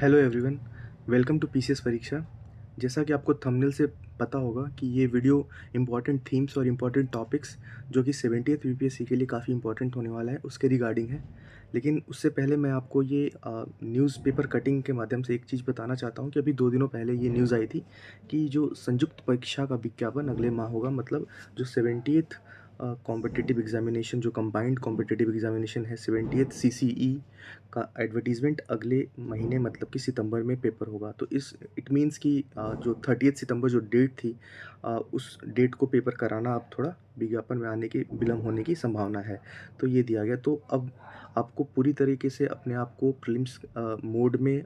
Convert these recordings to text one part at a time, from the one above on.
Hello everyone, welcome to PCS परीक्षा। जैसा कि आपको थंबनेल से पता होगा कि ये वीडियो इम्पॉर्टेंट थीम्स और इम्पॉर्टेंट टॉपिक्स जो कि 70th यूपीएससी के लिए काफ़ी इम्पॉर्टेंट होने वाला है उसके रिगार्डिंग है। लेकिन उससे पहले मैं आपको ये न्यूज़पेपर कटिंग के माध्यम से एक चीज़ बताना चाहता हूँ कि अभी 2 दिनों पहले ये न्यूज़ आई थी कि जो संयुक्त परीक्षा का विज्ञापन अगले माह होगा, मतलब जो 70th कॉम्पिटिटिव एग्जामिनेशन, जो कंबाइंड कॉम्पिटिटिव एग्जामिनेशन है 70th सीसीई का एडवर्टीजमेंट अगले महीने, मतलब कि सितंबर में पेपर होगा। तो इस इट मीन्स कि जो 30th सितंबर जो डेट थी, उस डेट को पेपर कराना अब थोड़ा विज्ञापन में आने की विलम्ब होने की संभावना है। तो ये दिया गया, तो अब आपको पूरी तरीके से अपने आप को प्रीलिम्स मोड में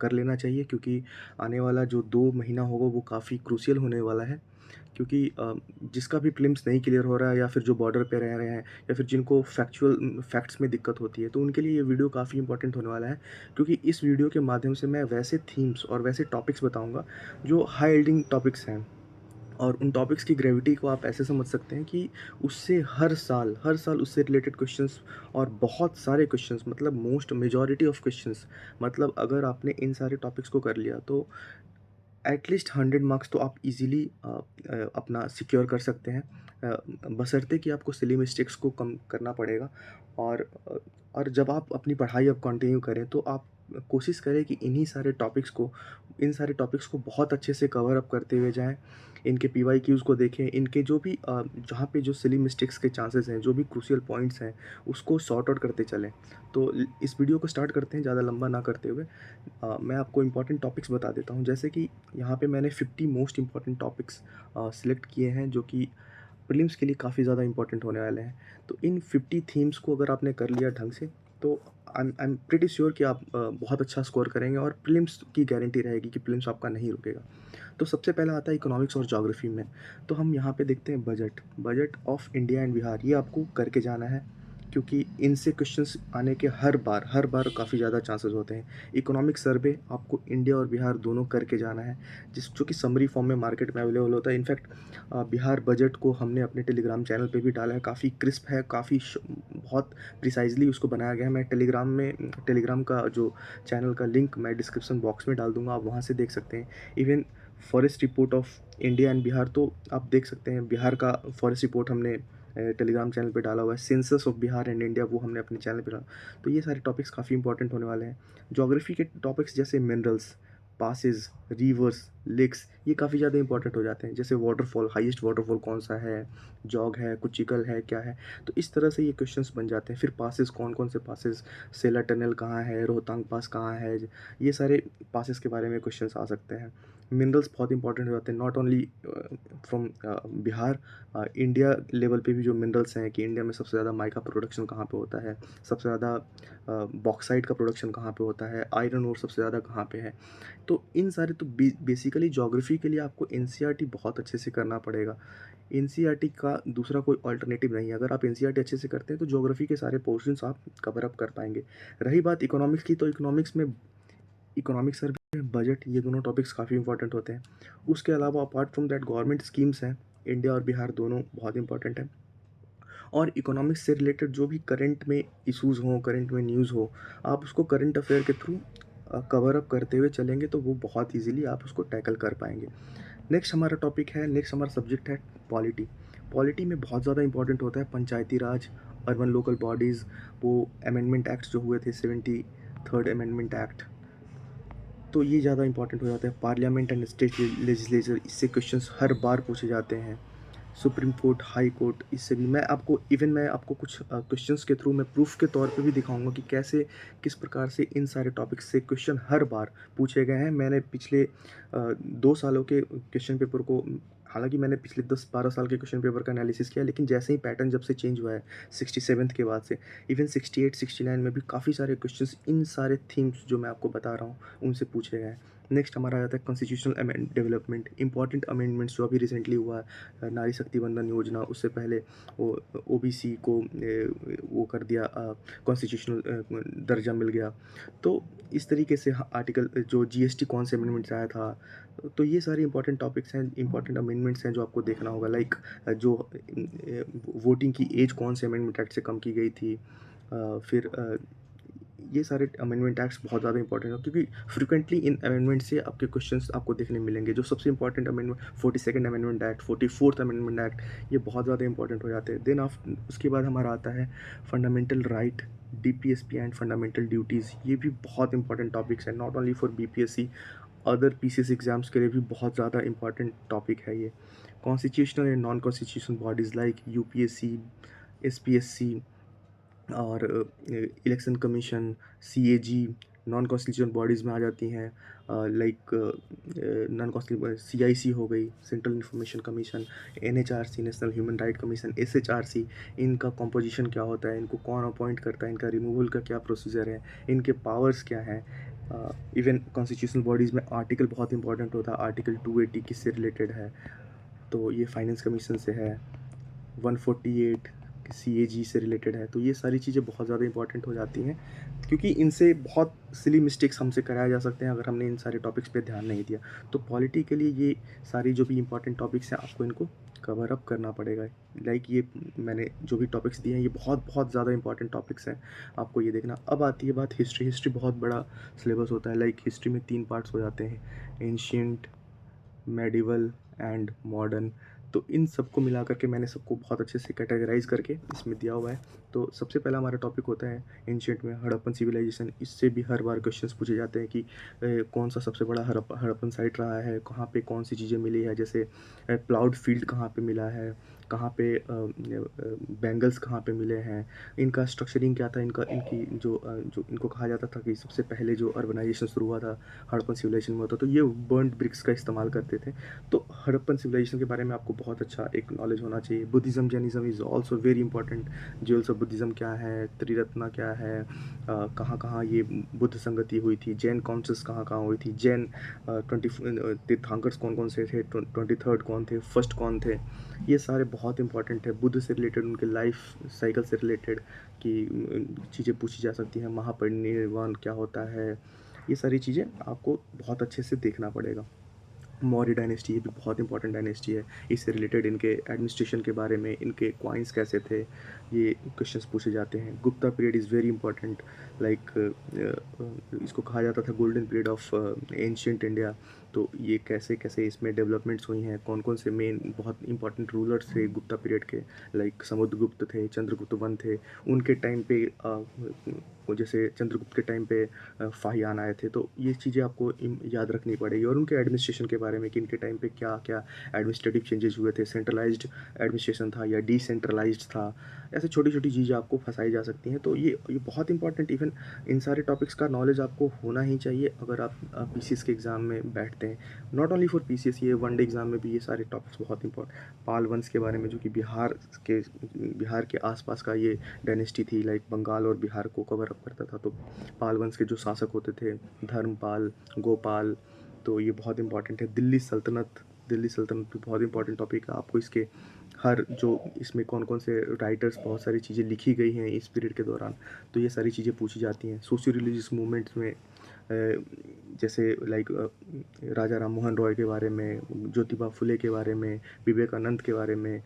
कर लेना चाहिए, क्योंकि आने वाला जो 2 महीना होगा वो काफ़ी क्रूशियल होने वाला है। क्योंकि जिसका भी प्रीलिम्स नहीं क्लियर हो रहा है या फिर जो बॉर्डर पे रह रहे हैं या फिर जिनको फैक्ट्स में दिक्कत होती है, तो उनके लिए ये वीडियो काफ़ी इंपॉर्टेंट होने वाला है। क्योंकि इस वीडियो के माध्यम से मैं वैसे थीम्स और वैसे टॉपिक्स बताऊंगा जो हाई यील्डिंग टॉपिक्स हैं, और उन टॉपिक्स की ग्रेविटी को आप ऐसे समझ सकते हैं कि उससे हर साल उससे रिलेटेड क्वेश्चंस, और बहुत सारे क्वेश्चंस, मतलब मोस्ट मेजॉरिटी ऑफ क्वेश्चंस, मतलब अगर आपने इन सारे टॉपिक्स को कर लिया तो एटलीस्ट 100 मार्क्स तो आप इजीली अपना सिक्योर कर सकते हैं, बशर्ते कि आपको सिली मिस्टेक्स को कम करना पड़ेगा। और और जब आप अपनी पढ़ाई अब कंटिन्यू करें तो आप कोशिश करें कि इन सारे टॉपिक्स को बहुत अच्छे से कवर अप करते हुए जाएं। इनके पीवाईक्यूज़ को देखें, इनके जो भी जहाँ पे जो सिली मिस्टेक्स के चांसेस हैं, जो भी क्रूशियल पॉइंट्स हैं, उसको सॉर्ट आउट करते चलें। तो इस वीडियो को स्टार्ट करते हैं ज़्यादा लंबा ना करते हुए। मैं आपको इम्पॉर्टेंट टॉपिक्स बता देता हूँ, जैसे कि यहाँ पे मैंने 50 मोस्ट इम्पॉर्टेंट टॉपिक्स सिलेक्ट किए हैं जो कि प्रीलिम्स के लिए काफ़ी ज़्यादा इंपॉर्टेंट होने वाले हैं। तो इन 50 थीम्स को अगर आपने कर लिया ढंग से, तो आई एम प्रीटी श्योर कि आप बहुत अच्छा स्कोर करेंगे और प्रीलिम्स की गारंटी रहेगी कि प्रीलिम्स आपका नहीं रुकेगा। तो सबसे पहला आता है इकोनॉमिक्स और ज्योग्राफी में। तो हम यहाँ पे देखते हैं budget of India and Bihar, ये आपको करके जाना है, क्योंकि इनसे क्वेश्चंस आने के हर बार काफ़ी ज़्यादा चांसेस होते हैं। इकोनॉमिक सर्वे आपको इंडिया और बिहार दोनों करके जाना है, जो कि समरी फॉर्म में मार्केट में अवेलेबल होता है। इनफैक्ट बिहार बजट को हमने अपने टेलीग्राम चैनल पे भी डाला है, काफ़ी क्रिस्प है, बहुत प्रिसाइजली उसको बनाया गया है। मैं टेलीग्राम का जो चैनल का लिंक मैं डिस्क्रिप्शन बॉक्स में डाल दूंगा, आप वहाँ से देख सकते हैं। Even forest report of India and Bihar, तो आप देख सकते हैं बिहार का फॉरेस्ट रिपोर्ट हमने टेलीग्राम चैनल पे डाला हुआ है। Census of Bihar and India, वो हमने अपने चैनल पे डाला। तो ये सारे टॉपिक्स काफ़ी इंपॉर्टेंट होने वाले हैं। ज्योग्राफी के टॉपिक्स जैसे मिनरल्स, पासेस, रिवर्स, लेक्स, ये काफ़ी ज़्यादा इंपॉर्टेंट हो जाते हैं। जैसे वाटरफॉल, हाईएस्ट वाटरफॉल कौन सा है, जॉग है, कुचिकल है, क्या है। तो इस तरह से ये क्वेश्चंस बन जाते हैं। फिर पासेस, कौन कौन से पासेस, सेला टनल कहाँ है, रोहतांग पास कहाँ है, ये सारे पासेस के बारे में क्वेश्चंस आ सकते हैं। मिनरल्स बहुत इंपॉर्टेंट हो जाते हैं, not only from Bihar, India level पे भी जो मिनरल्स हैं कि इंडिया में सबसे ज़्यादा माइका प्रोडक्शन कहाँ पे होता है, सबसे ज़्यादा बॉक्साइट का प्रोडक्शन कहाँ पे होता है, आयरन ओर सबसे ज़्यादा कहाँ पे है। तो इन सारे, तो बेसिकली ज्योग्राफी के लिए आपको एनसीईआरटी बहुत अच्छे से करना पड़ेगा। एनसीईआरटी का दूसरा कोई अल्टरनेटिव नहीं है। अगर आप एनसीईआरटी अच्छे से करते हैं तो ज्योग्राफी के सारे पोर्शंस आप कवर अप कर पाएंगे। रही बात इकोनॉमिक्स की, तो इकोनॉमिक्स सर्वे, बजट, ये दोनों टॉपिक्स काफ़ी इंपॉर्टेंट होते हैं। उसके अलावा apart from that government schemes हैं, इंडिया और बिहार दोनों बहुत इंपॉर्टेंट हैं। और इकोनॉमिक्स से रिलेटेड जो भी करंट में इश्यूज़ हों, करंट में न्यूज़ हो, आप उसको करंट अफेयर के थ्रू कवर अप करते हुए चलेंगे तो वो बहुत ईजीली आप उसको टैकल कर पाएंगे। नेक्स्ट हमारा सब्जेक्ट है पॉलिटी। पॉलिटी में बहुत ज़्यादा इंपॉर्टेंट होता है पंचायती राज, अर्बन लोकल बॉडीज़, वो अमेंडमेंट एक्ट्स जो हुए थे, 73rd अमेंडमेंट एक्ट, तो ये ज़्यादा इंपॉर्टेंट हो जाता है। पार्लियामेंट एंड स्टेट लेजिस्लेचर, इससे क्वेश्चंस हर बार पूछे जाते हैं। सुप्रीम कोर्ट, हाई कोर्ट, इससे भी मैं आपको कुछ क्वेश्चंस के थ्रू मैं प्रूफ के तौर पे भी दिखाऊंगा कि कैसे, किस प्रकार से इन सारे टॉपिक्स से क्वेश्चन हर बार पूछे गए हैं। मैंने पिछले 2 सालों के क्वेश्चन पेपर को, हालांकि मैंने पिछले 10-12 साल के क्वेश्चन पेपर का एनालिसिस किया, लेकिन जैसे ही पैटर्न जब से चेंज हुआ है 67th के बाद से, इवन 68-69 में भी काफ़ी सारे क्वेश्चंस इन सारे थीम्स जो मैं आपको बता रहा हूँ उनसे पूछे गए हैं। नेक्स्ट हमारा आ जाता है कॉन्स्टिट्यूशनल डेवलपमेंट, इंपॉर्टेंट अमेंडमेंट्स जो अभी रिसेंटली हुआ है, नारी शक्ति वंदन योजना, उससे पहले वो ओबीसी को वो कर दिया, कॉन्स्टिट्यूशनल दर्जा मिल गया। तो इस तरीके से आर्टिकल जो जीएसटी कौन से अमेंडमेंट आया था, तो ये सारे इंपॉर्टेंट टॉपिक्स हैं, इंपॉर्टेंट अमेंडमेंट्स हैं जो आपको देखना होगा। लाइक जो वोटिंग की एज कौन से अमेंडमेंट एक्ट से कम की गई थी, फिर ये सारे अमेंडमेंट एक्ट्स बहुत ज़्यादा इंपॉर्टेंट है, क्योंकि फ्रिक्वेंटली इन अमेंडमेंट से आपके क्वेश्चंस आपको देखने मिलेंगे। जो सबसे important amendment 42nd amendment act, 44th amendment act, ये बहुत ज़्यादा इंपॉर्टेंट हो जाते हैं। देन उसके बाद हमारा आता है fundamental right, DPSP and fundamental duties. ये भी बहुत इंपॉर्टेंट टॉपिक्स हैं, not only for BPSC, other PCS exams के लिए भी बहुत ज़्यादा इंपॉर्टेंट टॉपिक है ये। Constitutional and non constitutional bodies like UPSC, SPSC और election commission, CAG non constitutional bodies में आ जाती हैं। लाइक नॉन कॉन्स्टिट्यूशनल सीआईसी हो गई, central information commission, NHRC national human right commission, SHRC. इनका कॉम्पोजिशन क्या होता है, इनको कौन अपॉइंट करता है, इनका रिमूवल का क्या प्रोसीजर है, इनके पावर्स क्या हैं। इवन कॉन्स्टिट्यूशनल बॉडीज़ में आर्टिकल बहुत इंपॉर्टेंट होता है। आर्टिकल 280 किससे रिलेटेड है, तो ये फाइनेंस कमीशन से है। 148 सीएजी से रिलेटेड है। तो ये सारी चीज़ें बहुत ज़्यादा इंपॉर्टेंट हो जाती हैं, क्योंकि इनसे बहुत सिली मिस्टेक्स हमसे कराए जा सकते हैं अगर हमने इन सारे टॉपिक्स पे ध्यान नहीं दिया। तो पॉलिटी के लिए ये सारी जो भी इंपॉर्टेंट टॉपिक्स हैं, आपको इनको कवर अप करना पड़ेगा। लाइक ये मैंने जो भी टॉपिक्स दिए हैं, ये बहुत बहुत ज़्यादा इंपॉर्टेंट टॉपिक्स हैं, आपको ये देखना। अब आती है बात हिस्ट्री। हिस्ट्री बहुत बड़ा सिलेबस होता है। लाइक हिस्ट्री में 3 पार्ट्स हो जाते हैं, एंशिएंट, मेडिवल एंड मॉडर्न। तो इन सबको मिला करके मैंने सबको बहुत अच्छे से कैटेगराइज करके इसमें दिया हुआ है। तो सबसे पहला हमारा टॉपिक होता है एंशिएंट में हड़प्पन सिविलाइजेशन। इससे भी हर बार क्वेश्चंस पूछे जाते हैं कि कौन सा सबसे बड़ा हड़प्पन साइट रहा है, कहाँ पे कौन सी चीज़ें मिली है। जैसे प्लाउड फील्ड कहाँ पे मिला है, कहाँ पे बैंगल्स कहाँ पे मिले हैं, इनका स्ट्रक्चरिंग क्या था, इनका इनकी जो इनको कहा जाता था कि सबसे पहले जो अर्बनाइजेशन शुरू हुआ था हड़प्पन सिविलाइजेशन में होता, तो ये बर्न्ड ब्रिक्स का इस्तेमाल करते थे। तो हड़प्पन सिविलाइजेशन के बारे में आपको बहुत अच्छा एक नॉलेज होना चाहिए। Buddhism, Jainism is also very important. Jewels of Buddhism क्या है, त्रिरत्ना क्या है, कहाँ कहाँ ये बुद्ध संगति हुई थी, जैन काउंसिल्स कहाँ कहाँ हुई थी, जैन 20 तीर्थंकर्स कौन कौन से थे, 23rd कौन थे, फर्स्ट कौन थे। ये सारे बहुत इंपॉर्टेंट है। बुद्ध से रिलेटेड, उनके लाइफ साइकिल से रिलेटेड की चीज़ें पूछी जा सकती हैं। महापरिनिर्वाण क्या होता है, ये सारी चीज़ें आपको बहुत अच्छे से देखना पड़ेगा। मौर्य डायनेस्टी, ये भी बहुत इंपॉर्टेंट डायनेस्टी है। इससे रिलेटेड इनके एडमिनिस्ट्रेशन के बारे में, इनके कॉइन्स कैसे थे, ये क्वेश्चंस पूछे जाते हैं। Gupta period is very important. Like इसको कहा जाता था golden period of ancient India. तो ये कैसे कैसे इसमें डेवलपमेंट्स हुई हैं, कौन कौन से मेन बहुत इंपॉर्टेंट रूलर्स थे गुप्ता पीरियड के। लाइक समुद्रगुप्त थे, चंद्रगुप्त वन थे। उनके टाइम पे जैसे चंद्रगुप्त के टाइम पे फाहियान आए थे। तो ये चीज़ें आपको याद रखनी पड़ेगी। और उनके एडमिनिस्ट्रेशन के बारे में कि इनके टाइम पे क्या क्या एडमिनिस्ट्रेटिव चेंजेस हुए थे, सेंट्रलाइज्ड एडमिनिस्ट्रेशन था या डिसेंट्रलाइज्ड था। ऐसे छोटी छोटी चीज़ें आपको फंसाई जा सकती हैं। तो ये बहुत इंपॉर्टेंट, इवन इन सारे टॉपिक्स का नॉलेज आपको होना ही चाहिए अगर आप पीसीएस के एग्ज़ाम में बैठते हैं। नॉट ओनली फॉर पीसीएस, ये वनडे एग्ज़ाम में भी ये सारे टॉपिक्स बहुत इंपॉर्टेंट। पाल वंश के बारे में, जो कि बिहार के आसपास का ये डायनेस्टी थी, लाइक बंगाल और बिहार को कवर अप करता था। तो पाल वंश के जो शासक होते थे, धर्मपाल, गोपाल, तो ये बहुत इंपॉर्टेंट है। दिल्ली सल्तनत, दिल्ली सल्तनत भी बहुत इंपॉर्टेंट टॉपिक है। आपको इसके हर जो इसमें कौन कौन से राइटर्स, बहुत सारी चीज़ें लिखी गई हैं इस पीरियड के दौरान, तो ये सारी चीज़ें पूछी जाती हैं। सोशियो रिलीजियस मूवमेंट्स में जैसे लाइक राजा राम मोहन रॉय के बारे में, ज्योतिबा फुले के बारे में, विवेकानंद के बारे में,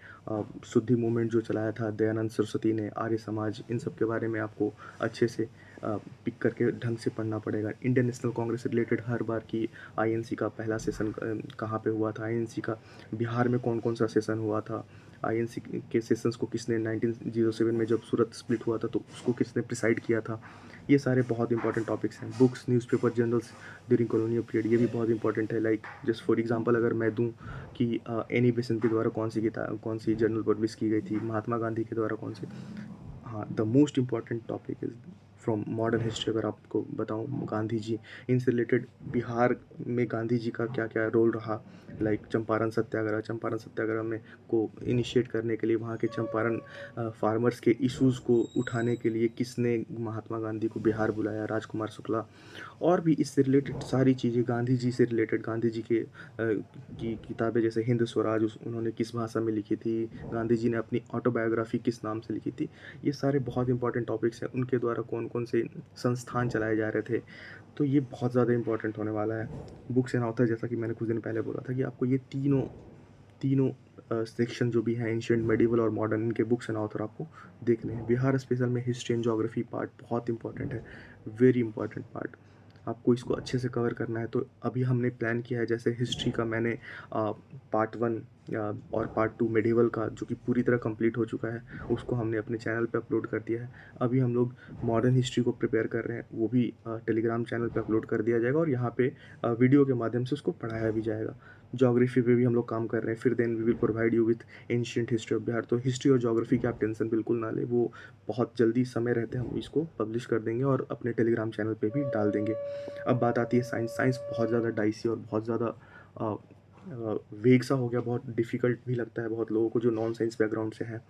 शुद्धि मूवमेंट जो चलाया था दयानंद सरस्वती ने, आर्य समाज, इन सब के बारे में आपको अच्छे से पिक करके ढंग से पढ़ना पड़ेगा। इंडियन नेशनल कांग्रेस से रिलेटेड हर बार की आईएनसी का पहला सेशन कहाँ पे हुआ था, आईएनसी का बिहार में कौन कौन सा सेशन हुआ था, आईएनसी के सेशंस को किसने 1907 में जब सूरत स्प्लिट हुआ था तो उसको किसने प्रिसाइड किया था। ये सारे बहुत इंपॉर्टेंट टॉपिक्स हैं। Books, newspaper, journals during colonial period, ये भी बहुत इंपॉर्टेंट है। लाइक जस्ट फॉर एग्जांपल अगर मैं दूं कि एनी बेसेंट के द्वारा कौन सी जर्नल पब्लिश की गई थी, महात्मा गांधी के द्वारा कौन सी। हाँ, the most important topic is from modern history. अगर आपको बताऊँ, गांधी जी, इनसे रिलेटेड बिहार में गांधी जी का क्या क्या रोल रहा। लाइक चंपारण सत्याग्रह, चंपारण सत्याग्रह में को इनिशिएट करने के लिए, वहाँ के चंपारण फार्मर्स के इश्यूज़ को उठाने के लिए किसने महात्मा गांधी को बिहार बुलाया, राजकुमार शुक्ला। और भी इससे रिलेटेड सारी चीज़ें, गांधी जी से रिलेटेड, गांधी जी के की किताबें जैसे हिंद स्वराज, उन्होंने किस भाषा में लिखी थी, गांधी जी ने अपनी ऑटोबायोग्राफी किस नाम से लिखी थी। ये सारे बहुत इंपॉर्टेंट टॉपिक्स हैं। उनके द्वारा कौन कौन से संस्थान चलाए जा रहे थे, तो ये बहुत ज़्यादा इंपॉर्टेंट होने वाला है। बुक्स एंड ऑथर, जैसा कि मैंने कुछ दिन पहले बोला था कि आपको ये तीनों तीनों सेक्शन जो भी हैं, एंशिएंट, मेडिवल और मॉडर्न, इनके बुक्स एंड ऑथर आपको देखने हैं। बिहार स्पेशल में हिस्ट्री एंड ज्योग्राफी पार्ट बहुत इंपॉर्टेंट है। Very important part. आपको इसको अच्छे से कवर करना है, तो अभी हमने प्लान किया है, जैसे हिस्ट्री का मैंने पार्ट 1 और पार्ट 2 मेडिवल का जो कि पूरी तरह कंप्लीट हो चुका है, उसको हमने अपने चैनल पे अपलोड कर दिया है। अभी हम लोग मॉडर्न हिस्ट्री को प्रिपेयर कर रहे हैं, वो भी टेलीग्राम चैनल पे अपलोड कर दिया जाएगा और यहाँ पे वीडियो के माध्यम से उसको पढ़ाया भी जाएगा। ज्योग्राफी पे भी हम लोग काम कर रहे हैं, फिर then we will provide you with ancient history of Bihar. तो हिस्ट्री और ज्योग्राफी की आप टेंशन बिल्कुल ना लें, वो बहुत जल्दी समय रहते हम इसको पब्लिश कर देंगे और अपने टेलीग्राम चैनल पे भी डाल देंगे। अब बात आती है साइंस। साइंस बहुत ज़्यादा डाइसी और बहुत ज़्यादा वेग सा हो गया, बहुत डिफ़िकल्ट भी लगता है बहुत लोगों को जो नॉन साइंस बैकग्राउंड से हैं।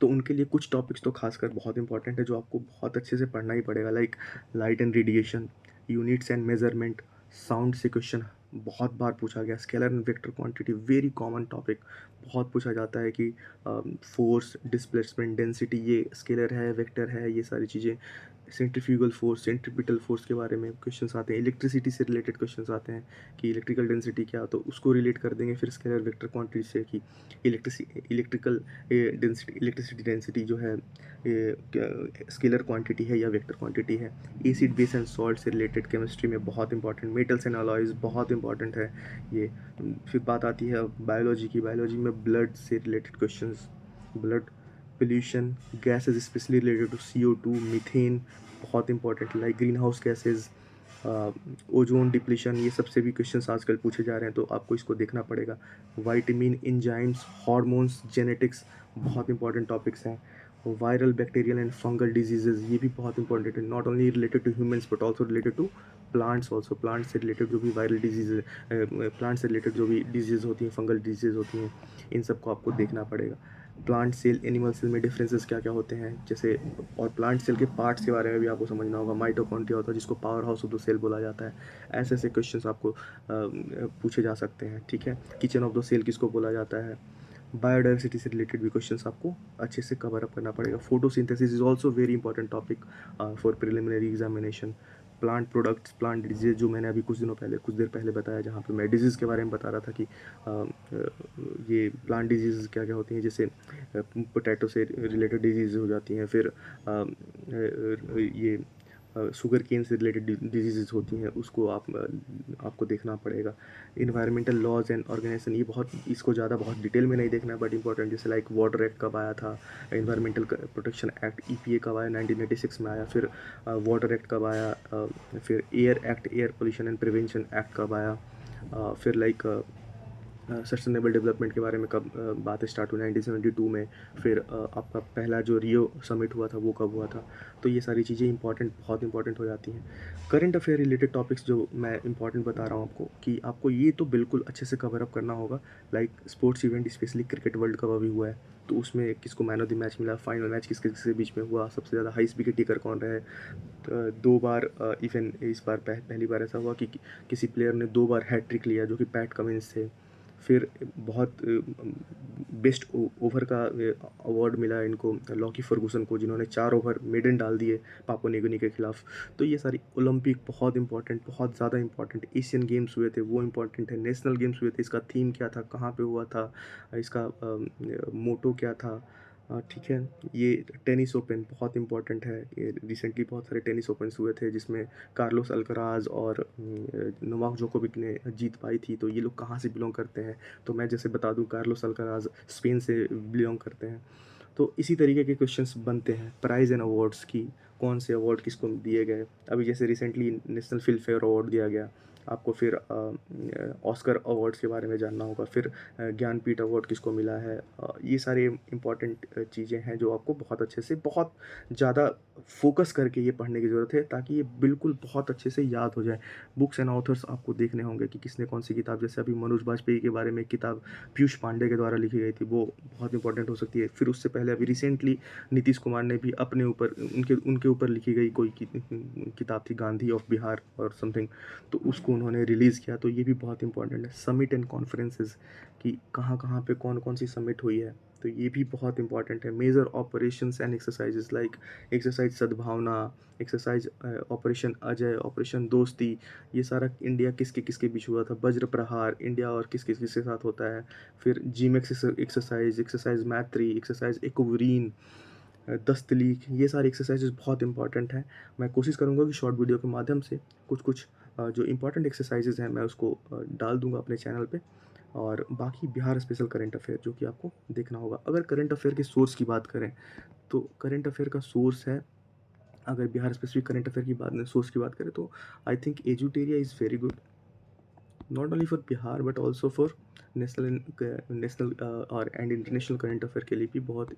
तो उनके लिए कुछ टॉपिक्स तो खासकर बहुत इंपॉर्टेंट है जो आपको बहुत अच्छे से पढ़ना ही पड़ेगा, like light and radiation, units and measurement, sound से क्वेश्चन बहुत बार पूछा गया। Scalar and vector quantity, very common topic, बहुत पूछा जाता है कि फोर्स, डिस्प्लेसमेंट, डेंसिटी ये स्केलर है, वेक्टर है, ये सारी चीज़ें। सेंट्रीफ्यूगल फोर्स, सेंट्रीपिटल फोर्स के बारे में क्वेश्चंस आते हैं। इलेक्ट्रिसिटी से रिलेटेड क्वेश्चंस आते हैं कि इलेक्ट्रिकल डेंसिटी क्या, तो उसको रिलेट कर देंगे फिर स्केलर वेक्टर क्वांटिटी से कि इलेक्ट्रिकल इलेक्ट्रिसिटी डेंसिटी जो है स्केलर क्वांटिटी है या वेक्टर क्वांटिटी है। एसिड, बेस एंड सॉल्ट से रिलेटेड केमिस्ट्री में बहुत इंपॉर्टेंट। मेटल्स एंड अलॉयज बहुत इंपॉर्टेंट है ये। फिर बात आती है बायोलॉजी की। बायोलॉजी में ब्लड से related questions, blood pollution, gases specially related to CO2, methane, बहुत important, like greenhouse gases, ozone depletion, ये सबसे भी क्वेश्चंस आजकल पूछे जा रहे हैं, तो आपको इसको देखना पड़ेगा। वाइटामिन, एंजाइम्स, हार्मोन्स, जेनेटिक्स, बहुत इंपॉर्टेंट टॉपिक्स हैं। Viral, bacterial and fungal diseases, ये भी बहुत इंपॉर्टेंट है, not only related to humans but also related to plants also. Plant से रिलेटेड जो भी वायरल डिजीज, प्लांट से रिलेटेड जो भी डिजीज़ होती हैं, फंगल डिजीज़ होती हैं, इन सबको आपको देखना पड़ेगा। प्लांट सेल, एनिमल सेल में डिफरेंसेस क्या क्या होते हैं जैसे, और प्लांट सेल के पार्ट्स के बारे में भी आपको समझना होगा। माइटोकॉन्ड्रिया होता है जिसको power house of the cell बोला जाता है। ऐसे ऐसे क्वेश्चंस आपको पूछे जा सकते हैं, ठीक है। किचन ऑफ द सेल किसको बोला जाता है। बायोडाइवर्सिटी से रिलेटेड भी क्वेश्चंस आपको अच्छे से कवर अप करना पड़ेगा। Photosynthesis is also very important topic for preliminary examination. Plant products, plant disease, जो मैंने अभी कुछ देर पहले बताया, जहाँ पे मैं डिजीज़ के बारे में बता रहा था कि ये प्लांट डिजीज़ क्या क्या होती हैं, जैसे पोटैटो से रिलेटेड डिजीज़ हो जाती हैं, फिर ये शुगर केन से रिलेटेड डिजीज़ होती हैं, उसको आपको देखना पड़ेगा। इन्वायरमेंटल लॉज एंड ऑर्गेनाइजेशन, ये बहुत, इसको ज़्यादा बहुत डिटेल में नहीं देखना है बट इंपॉर्टेंट, जैसे लाइक वाटर एक्ट कब आया था, इन्वायरमेंटल प्रोटेक्शन एक्ट EPA कब आया, 1986 में आया, फिर वाटर एक्ट कब आया, फिर air act, air pollution and prevention act कब आया, फिर लाइक सस्टेनेबल डेवलपमेंट के बारे में कब बातें स्टार्ट हुई, 1972 में। फिर आपका पहला जो रियो समिट हुआ था वो कब हुआ था। तो ये सारी चीज़ें बहुत इंपॉर्टेंट हो जाती हैं। करंट अफेयर रिलेटेड टॉपिक्स जो मैं इंपॉर्टेंट बता रहा हूँ आपको, कि आपको ये तो बिल्कुल अच्छे से कवर अप करना होगा। Like sports event, specially cricket world cup अभी हुआ है, तो उसमें किसको मैन ऑफ द मैच मिला, फाइनल मैच किसके किसके बीच में हुआ, सबसे ज़्यादा हाईएस्ट विकेट टेकर कौन रहे। 2 बार, इवन इस बार पहली बार ऐसा हुआ कि किसी प्लेयर ने 2 बार हैट्रिक लिया, जो कि पैट कमिंस थे। फिर बहुत बेस्ट ओवर का अवार्ड मिला इनको, लॉकी फर्गूसन को, जिन्होंने 4 ओवर मेडन डाल दिए पापुआ न्यू गिनी के खिलाफ। तो ये सारी, ओलंपिक बहुत इंपॉर्टेंट, बहुत ज़्यादा इंपॉर्टेंट, एशियन गेम्स हुए थे वो इंपॉर्टेंट है, नेशनल गेम्स हुए थे, इसका थीम क्या था, कहाँ पे हुआ था, इसका मोटो क्या था, ठीक है। ये टेनिस ओपन बहुत इंपॉर्टेंट है, ये रिसेंटली बहुत सारे टेनिस ओपन्स हुए थे जिसमें कार्लोस अल्कराज और नोवाक जोकोविक ने जीत पाई थी। तो ये लोग कहाँ से बिलोंग करते हैं, तो मैं जैसे बता दूं, कार्लोस अल्कराज स्पेन से बिलोंग करते हैं। तो इसी तरीके के क्वेश्चंस बनते हैं। प्राइज़ एंड अवार्ड्स की, कौन से अवार्ड किसको दिए गए, अभी जैसे recently national film fair award दिया गया आपको, फिर ऑस्कर अवार्ड्स के बारे में जानना होगा, फिर ज्ञानपीठ अवार्ड किसको मिला है। ये सारे इंपॉर्टेंट चीज़ें हैं जो आपको बहुत अच्छे से, बहुत ज़्यादा फोकस करके ये पढ़ने की ज़रूरत है, ताकि ये बिल्कुल बहुत अच्छे से याद हो जाए। बुक्स एंड ऑथर्स आपको देखने होंगे कि किसने कौन सी किताब, जैसे अभी मनोज बाजपेयी के बारे में एक किताब पीयूष पांडे के द्वारा लिखी गई थी, वो बहुत इंपॉर्टेंट हो सकती है। फिर उससे पहले अभी रिसेंटली नीतीश कुमार ने भी अपने ऊपर, उनके ऊपर लिखी गई कोई किताब थी, गांधी ऑफ बिहार और समथिंग, तो उसको उन्होंने रिलीज़ किया। तो ये भी बहुत इंपॉर्टेंट है। समिट एंड कॉन्फ्रेंसेस, कि कहाँ कहाँ पे कौन कौन सी समिट हुई है, तो ये भी बहुत इंपॉर्टेंट है। Major operations and exercises, like exercise Sadbhavna, exercise operation Ajay, operation Dosti, ये सारा इंडिया किसके किसके बीच हुआ था। वज्र प्रहार, इंडिया और किस किस किसके साथ होता है। फिर जिम एक्सरसाइज, एक्सरसाइज मैत्री, एक्सरसाइज एक्वरीन, दस्तलीक, ये सारी एक्सरसाइजेज बहुत इंपॉर्टेंट हैं। मैं कोशिश करूँगा कि शॉर्ट वीडियो के माध्यम से कुछ कुछ जो इंपॉर्टेंट एक्सरसाइजेज हैं मैं उसको डाल दूँगा अपने चैनल पे। और बाकी बिहार स्पेशल करंट अफेयर जो कि आपको देखना होगा। अगर करंट अफेयर के सोर्स की बात करें तो करंट अफेयर का सोर्स है, अगर बिहार स्पेसिफिक करंट अफेयर की बात सोर्स की बात करें तो I think Edutoria is very good, not only for Bihar but also for national और एंड इंटरनेशनल करंट अफेयर के लिए भी बहुत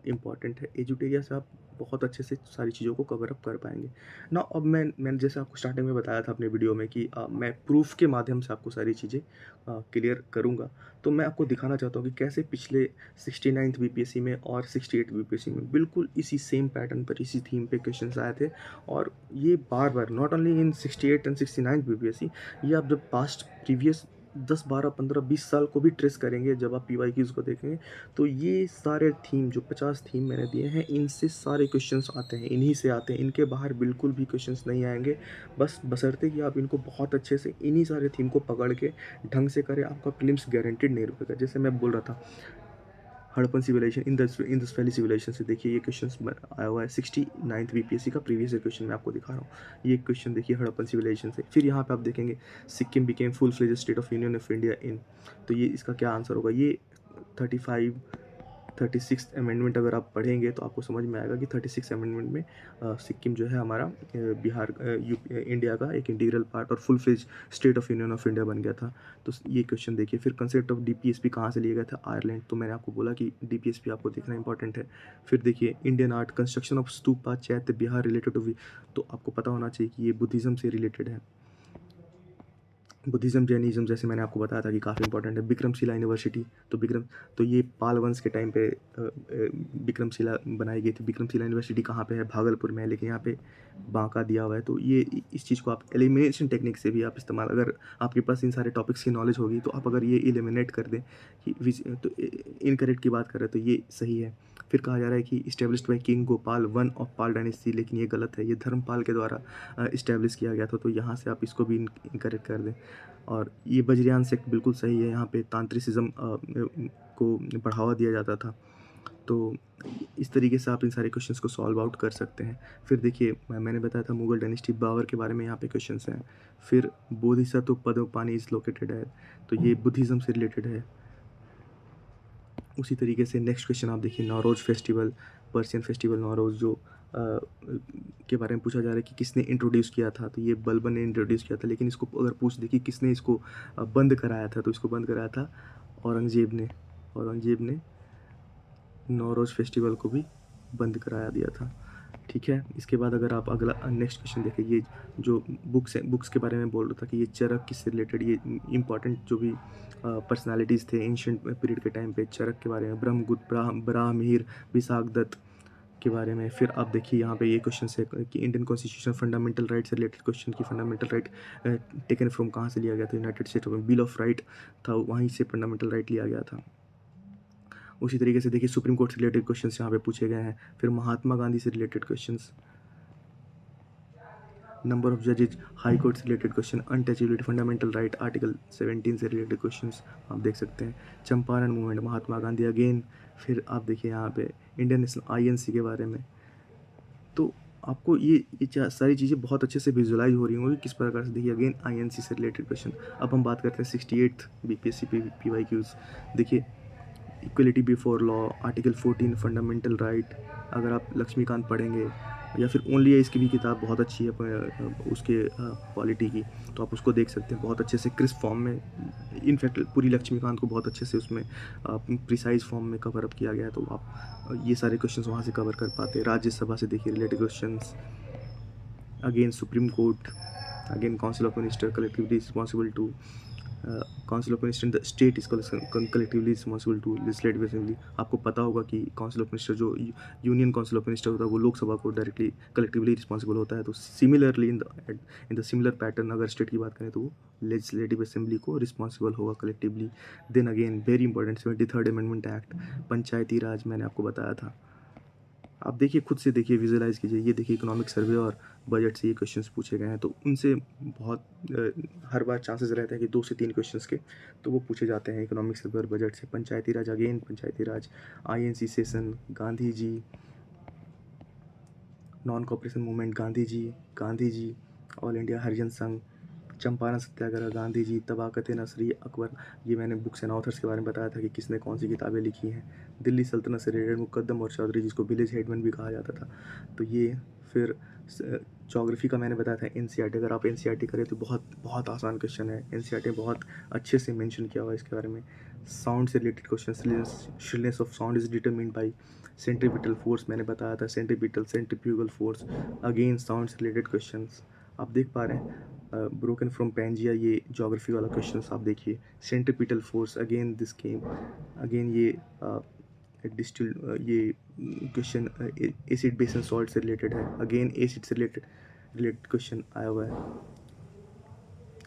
इंपॉर्टेंट है। एजुटेरिया से आप बहुत अच्छे से सारी चीज़ों को कवर अप कर पाएंगे ना। अब मैंने जैसे आपको स्टार्टिंग में बताया था अपने वीडियो में कि मैं प्रूफ के माध्यम से आपको सारी चीज़ें क्लियर करूँगा। तो मैं आपको दिखाना चाहता हूँ कि कैसे पिछले 69th बीपीएससी में और 68 बीपीएससी में बिल्कुल इसी सेम पैटर्न पर इसी थीम पे क्वेश्चंस आए थे। और ये बार बार not only in 68 and 69 BPSC, ये आप जब पास्ट प्रीवियस 10, 12, 15, 20 साल को भी ट्रेस करेंगे, जब आप पीवाईक्यूज़ को देखेंगे तो ये सारे थीम जो 50 थीम मैंने दिए हैं इनसे सारे क्वेश्चंस आते हैं, इन्हीं से आते हैं, इनके बाहर बिल्कुल भी क्वेश्चंस नहीं आएंगे। बस बशर्ते कि आप इनको बहुत अच्छे से इन्हीं सारे थीम को पकड़ के ढंग से करें, आपका प्रीलिम्स गारंटेड नहीं रुकेगा। जैसे मैं बोल रहा था Harappan civilisation, Indus valley civilisation से देखिए ये क्वेश्चन आया हुआ है 69th बीपीएससी का प्रीवियस ईयर क्वेश्चन मैं आपको दिखा रहा हूँ। ये क्वेश्चन देखिए हड़प्पन सिविलाइजेशन से। फिर यहाँ पे आप देखेंगे Sikkim became full fledged state of union of India in, तो ये इसका क्या आंसर होगा। ये 35 36 अमेंडमेंट अगर आप पढ़ेंगे तो आपको समझ में आएगा कि 36 अमेंडमेंट में सिक्किम जो है हमारा बिहार इंडिया का एक इंटीग्रल पार्ट और full fledge state of union of India बन गया था। तो ये क्वेश्चन देखिए। फिर कंसेप्ट ऑफ डीपीएसपी कहाँ से लिया गया था, आयरलैंड। तो मैंने आपको बोला कि डीपीएसपी आपको देखना इंपॉर्टेंट है। फिर देखिए Indian art construction of stupa चैत्य बिहार रिलेटेड टू, तो आपको पता होना चाहिए कि ये बुद्धिज़्म से रिलेटेड है। बुद्धिज़्म जैनिज़्म जैसे मैंने आपको बताया था कि काफ़ी इंपॉर्टेंट है। विक्रमशिला यूनिवर्सिटी, तो ये पाल वंश के टाइम पे विक्रमशिला बनाई गई थी। विक्रमशिला यूनिवर्सिटी कहाँ पे है, भागलपुर में है, लेकिन यहाँ पे बांका दिया हुआ है। तो ये इस चीज़ को आप एलिमिनेशन टेक्निक से भी आप इस्तेमाल, अगर आपके पास इन सारे टॉपिक्स की नॉलेज होगी तो आप अगर ये एलिमिनेट कर दें कि तो इनकरेक्ट की बात कर रहे हैं तो ये सही है। फिर कहा जा रहा है कि established by king Gopal one of Pal dynasty, लेकिन ये गलत है, ये धर्मपाल के द्वारा इस्टेब्लिश किया गया था। तो यहाँ से आप इसको भी इनकरेक्ट कर दें। और ये बजरियान सेक्ट बिल्कुल सही है, यहाँ पे तांत्रिसिज्म को बढ़ावा दिया जाता था। तो इस तरीके से आप इन सारे क्वेश्चंस को सॉल्व आउट कर सकते हैं। फिर देखिए मैंने बताया था मुगल डायनेस्टी बाबर के बारे में यहाँ पे क्वेश्चंस हैं। फिर बोधिसत्व पदोपानी इज लोकेटेड है, तो ये बुद्धिज़्म से रिलेटेड है। उसी तरीके से नेक्स्ट क्वेश्चन आप देखिए Nauroz festival, Persian festival Nauroz जो के बारे में पूछा जा रहा है कि किसने इंट्रोड्यूस किया था, तो ये बलबन ने इंट्रोड्यूस किया था। लेकिन इसको अगर पूछ दे कि किसने इसको बंद कराया था, तो इसको बंद कराया था औरंगज़ेब ने। औरंगज़ेब ने नौरोज़ फेस्टिवल को भी बंद कराया दिया था। ठीक है। इसके बाद अगर आप अगला नेक्स्ट क्वेश्चन देखें, ये जो बुक्स के बारे में बोल रहा था कि ये चरक किससे रिलेटेड, ये इंपॉर्टेंट जो भी पर्सनालिटीज़ थे एंशियंट पीरियड के टाइम पे, चरक के बारे में, ब्रह्मगुप्त, ब्राह्मणिर, विशाख दत्त के बारे में। फिर आप देखिए यहाँ पे ये क्वेश्चन है कि इंडियन कॉन्स्टिट्यूशन फंडामेंटल राइट से रिलेटेड क्वेश्चन की फंडामेंटल राइट टेकन फ्रॉम कहाँ से लिया गया था, यूनाइटेड स्टेट में बिल ऑफ राइट था, वहीं से फंडामेंटल राइट लिया गया था। उसी तरीके से देखिए सुप्रीम कोर्ट से रिलेटेड क्वेश्चन यहाँ पे पूछे गए हैं। फिर महात्मा गांधी से रिलेटेड क्वेश्चन, नंबर ऑफ जजेज, हाई कोर्ट से related question, untouchability fundamental right article 17 से रिलेटेड क्वेश्चंस आप देख सकते हैं। Champaran movement, Mahatma Gandhi again. फिर आप देखिए यहाँ पे इंडियन नेशनल आईएनसी के बारे में। तो आपको ये सारी चीज़ें बहुत अच्छे से विजुअलाइज हो रही होंगी किस प्रकार से। देखिए अगेन आईएनसी से रिलेटेड क्वेश्चन। अब हम बात करते हैं 68th बीपीएससी पीवाईक्यूज। देखिए equality before law, article 14 fundamental right. अगर आप लक्ष्मीकांत पढ़ेंगे या फिर ओनली है, इसकी भी किताब बहुत अच्छी है उसके क्वालिटी की, तो आप उसको देख सकते हैं बहुत अच्छे से क्रिस्प फॉर्म में। इनफैक्ट पूरी लक्ष्मीकांत को बहुत अच्छे से उसमें प्रिसाइज फॉर्म में कवर अप किया गया है, तो आप ये सारे क्वेश्चंस वहाँ से कवर कर पाते हैं। राज्यसभा से देखिए related questions, again supreme court, again council of minister collectively responsible to, council of minister the state is collectively responsible to legislative assembly. आपको पता होगा कि काउंसिल ऑफ मिनिस्टर जो यूनियन काउंसिल ऑफ मिनिस्टर होता है वो लोकसभा को डायरेक्टली कलेक्टिवली रिस्पॉन्सिबल होता है। तो similarly in the similar pattern अगर स्टेट की बात करें तो वो लेजिस्लेटिव असेंबली को रिस्पॉन्सिबल होगा collectively. Then again very important 73rd amendment act, panchayati raj मैंने आपको बताया था। आप देखिए खुद से देखिए, विजुअलाइज़ कीजिए। ये देखिए इकोनॉमिक सर्वे और बजट से ये क्वेश्चंस पूछे गए हैं, तो उनसे बहुत हर बार चांसेस रहते हैं कि 2 से 3 क्वेश्चंस के तो वो पूछे जाते हैं इकोनॉमिक सर्वे और बजट से। पंचायती राज, अगेन पंचायती राज, INC session, Gandhi ji, non cooperation movement Gandhi ji, all India हरिजन संघ, चंपारण सत्याग्रह, गांधी जी, तबाकत नसरी अकबर। ये मैंने बुक्स एंड ऑथर्स के बारे में बताया था कि किसने कौन सी किताबें लिखी हैं। दिल्ली सल्तनत से रिलेटेड मुकद्दम और चौधरी, जिसको विलेज हेडमैन भी कहा जाता था। तो ये फिर ज्योग्राफी का मैंने बताया था एनसीईआरटी। अगर आप एनसीईआरटी करें तो बहुत बहुत आसान क्वेश्चन है, एनसीईआरटी में बहुत अच्छे से मेंशन किया हुआ है इसके बारे में। साउंड से related question, shrillness of sound is determined by centripetal force, मैंने बताया था centripetal centrifugal force. Again sound से रिलेटेड क्वेश्चंस आप देख पा रहे हैं। ब्रोकन फ्रॉम पैंजिया, ये ज्योग्राफी वाला क्वेश्चन आप देखिए। Centripetal force, again this came, again ये डिस्टिल, ये question acid base and salt से रिलेटेड है। अगेन एसिड से रिलेटेड क्वेश्चन आया हुआ है।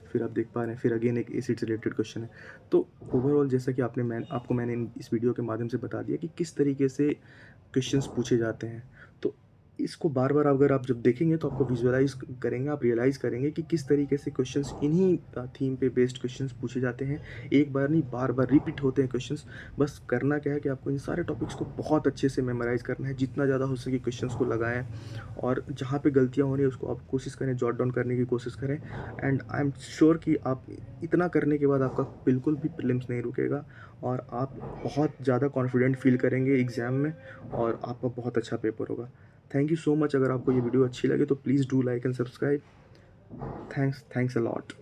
फिर आप देख पा रहे हैं, फिर अगेन एक एसिड से रिलेटेड क्वेश्चन है। तो ओवरऑल जैसा कि आपको मैंने इस वीडियो के माध्यम से बता दिया कि किस तरीके से क्वेश्चंस पूछे जाते हैं। तो इसको बार बार अगर आप जब देखेंगे तो आपको विजुअलाइज करेंगे, आप रियलाइज़ करेंगे कि किस तरीके से क्वेश्चंस इन्हीं थीम पे बेस्ड क्वेश्चंस पूछे जाते हैं। एक बार नहीं, बार बार रिपीट होते हैं क्वेश्चंस। बस करना क्या है कि आपको इन सारे टॉपिक्स को बहुत अच्छे से मेमोराइज़ करना है, जितना ज़्यादा हो सके क्वेश्चंस को लगाएं, और जहाँ पे गलतियाँ हो रही है उसको आप कोशिश करें, जॉट डाउन करने की कोशिश करें। एंड आई एम श्योर कि आप इतना करने के बाद आपका बिल्कुल भी प्रीलिम्स नहीं रुकेगा, और आप बहुत ज़्यादा कॉन्फिडेंट फील करेंगे एग्ज़ाम में, और आपका बहुत अच्छा पेपर होगा। Thank you so much. अगर आपको ये वीडियो अच्छी लगे तो please do like and subscribe. Thanks a lot.